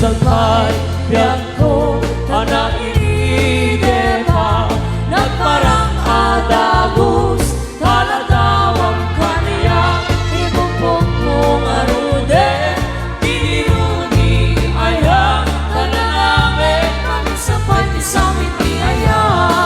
sampai biangku anak ini depa nagparang adagus taladawang kaniya ibupong mong arude diniruni ayang kananamin magsapay ti samit ni ayang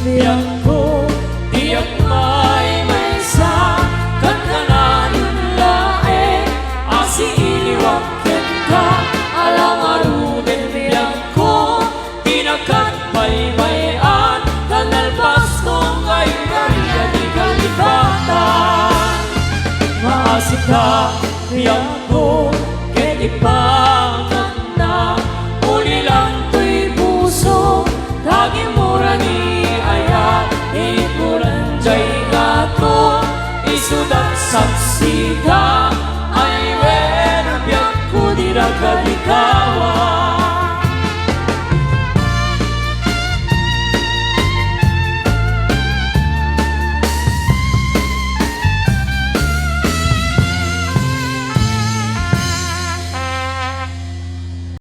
biangku tiyak may sa kankanan lae asi iliwakin ka alang aruden biangku tinakan may-mayan kanalpas kong kayo nariya di kalibatan maasik ka biangku ketipangan na uli lang to'y puso tagi mura ni ayat ikuran jay gato isudat saksika ay wen biyak ko diragadika